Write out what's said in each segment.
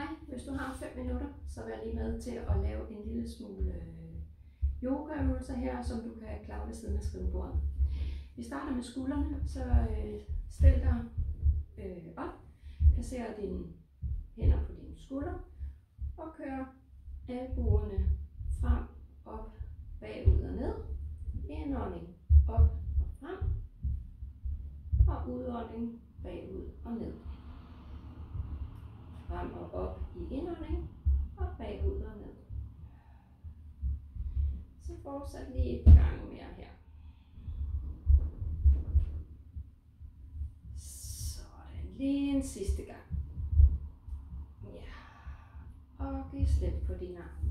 Hej, hvis du har 5 minutter, så vær lige med til at lave en lille smule yogaøvelser her, som du kan klare ved siden af skrivebordet. Vi starter med skuldrene, så stil dig op, placer dine hænder på dine skuldre og kør albuerne frem, op, bagud og ned. Indånding op og frem, og udånding bagud og ned. Frem og op i indånding, og bagud og ned. Så fortsæt lige et par gange mere her. Sådan, lige en sidste gang. Ja. Og giv slip på dine arme.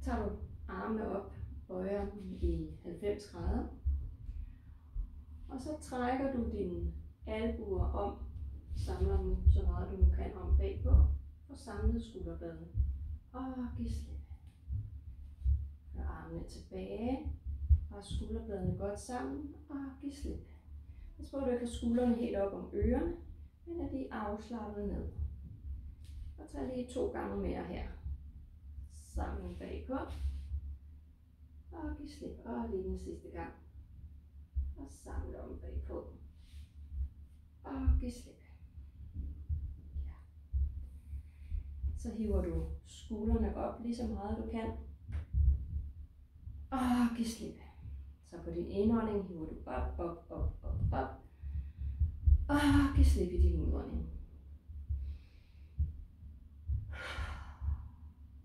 Tager du armene op, bøjer dem i 90 grader. Og så trækker du dine albuer om, samler dem så meget du nu kan om bagpå, og samlet skulderbladen. Og giv slip. Kør armene tilbage, og skulderbladene godt sammen, og giv slip. Pas på, at du ikke har skuldrene helt op om ørerne, men at de er afslappet ned. Og tag lige 2 gange mere her. Sammen bagpå. Og giv slip. Og lige den sidste gang. Og samle om bagpå. Og giv slip. Ja. Så hiver du skuldrene op lige så meget du kan. Og giv slip. Så på din indånding hiver du op, op, op, op, op. Og giv slip i din udånding.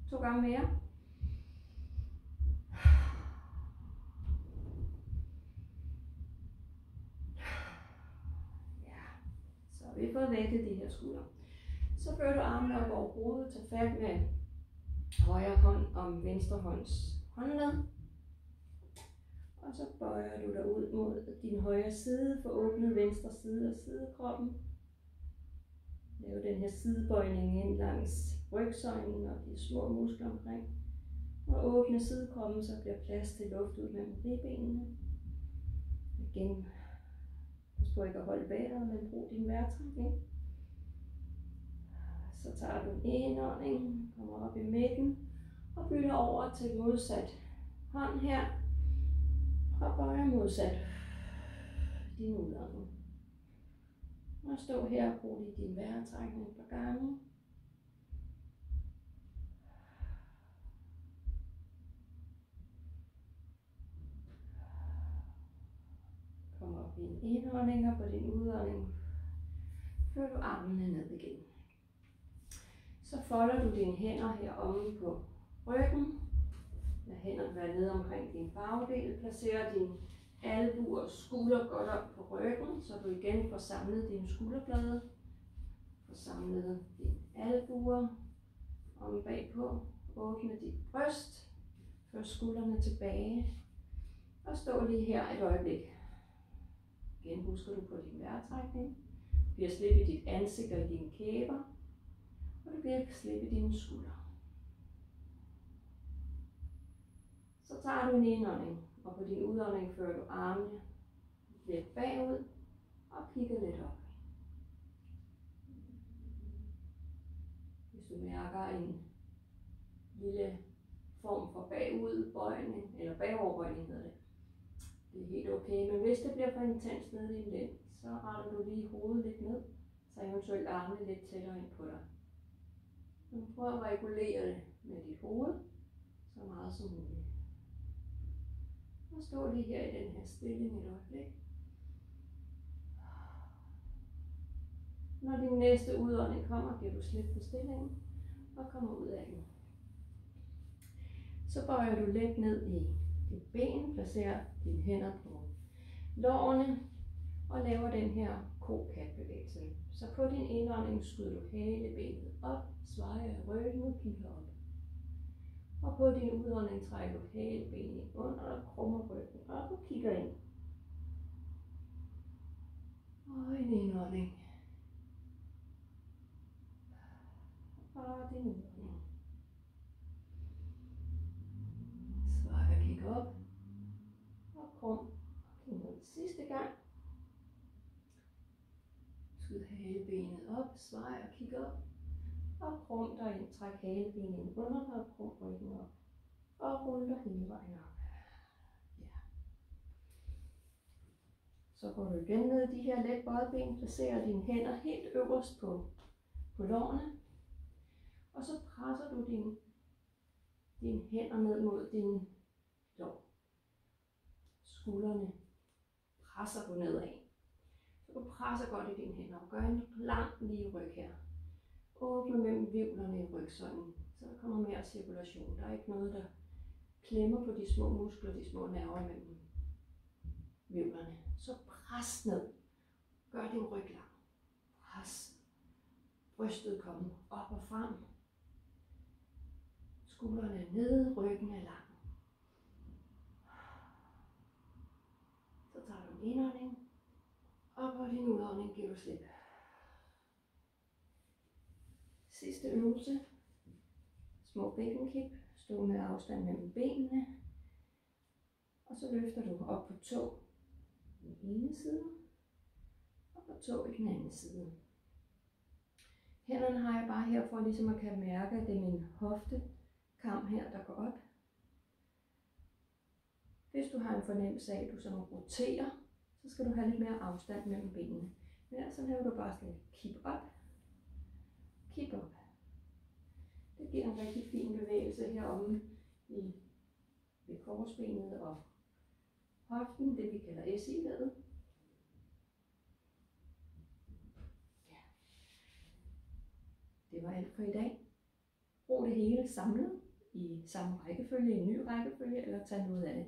2 gange mere. Ja, så har vi fået vækket de her skuldre. Så fører du armene op over hovedet, tag fat med højre hånd om venstre hånds håndled. Og så bøjer du dig ud mod din højre side, for åbnet venstre side af sidekroppen. Lav den her sidebøjning ind langs rygsøjlen og de små muskler omkring. Og åbne sidekroppen, så bliver plads til luft ud mellem ribbenene. Igen, pas på ikke at holde vejret, men brug din vejrtrækning. Så tager du en indånding, kommer op i midten og bytter over til modsat hånd her. Og bøjer modsat din udånding. Og stå her og brug lige din vejrtrækning et par gange. Kom op i en indånding, og på din udånding fører du armene ned igen. Så folder du dine hænder her omme på ryggen. Lad hænderne være nede omkring din bagdel. Placer dine albuer og skulder godt op på ryggen, så du igen får samlet dine skulderblade. Får samlet dine albuer om bagpå. Åbne dit bryst. Før skuldrene tilbage. Og stå lige her et øjeblik. Igen husker du på din vejrtrækning. Du giver slip i dit ansigt og i dine kæber. Og du giver slip i dine skuldre. Så tager du en indånding, og på din udånding fører du armene lidt bagud og kigger lidt op. Hvis du mærker en lille form for bagudbøjning, eller bagoverbøjning hedder det, det er helt okay, men hvis det bliver for intens nede i din lænd, så retter du lige hovedet lidt ned, så eventuelt armene lidt tættere ind på dig. Så prøv at regulere det med dit hoved, så meget som muligt. Og stå lige her i den her stilling et øjeblik. Når din næste udånding kommer, giver du slip på stillingen og kommer ud af den. Så bøjer du let ned i dit ben, placerer dine hænder på lårene og laver den her ko-kat-bevægelse. Så på din indånding skyder du halebenet op, svejer ryggen og kigger op. Og på din udånding trækker du halebenet under og krummer ryggen op og kigger ind. Og en indånding. Og din udånding. Svejer, kig op. Og krum og kig ned sidste gang. Skyd halebenet benet op, svej og kig op. Og krum dig ind, træk halebenet ind under dig og krum ryggen op. Og rul dig hele vejen op. Ja. Så går du igen ned i de her let bøjede ben, placerer dine hænder helt øverst på lårene. Og så presser du dine hænder ned mod dine lår. Skuldrene presser du nedad. Så du presser godt i dine hænder og gør en lang lige ryg her. Åbne mellem hvirvlerne i rygsøjlen, så der kommer mere cirkulation. Der er ikke noget, der klemmer på de små muskler, de små nerver mellem hvirvlerne. Så pres ned. Gør din ryg lang. Pres. Brystet kommer op og frem. Skuldrene er nede, ryggen er lang. Så tager du en indånding, og på din udånding giver du slip. Sidste øvelse. Små bækkenkip. Stå med afstand mellem benene. Og så løfter du op på tå i den ene side, og på tå i den anden side. Hænderne har jeg bare her for ligesom at kan mærke, at det er min hoftekam her, der går op. Hvis du har en fornemmelse af, at du sådan roterer, så skal du have lidt mere afstand mellem benene. Men ellers så laver du bare sådan et kip op. Kip op. Det giver en rigtig fin bevægelse heromme ved korsbenet og hoften, det vi kalder SI-ledet. Ja. Det var alt for i dag. Brug det hele samlet i samme rækkefølge, i en ny rækkefølge, eller tag noget af det.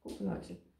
God fornøjelse.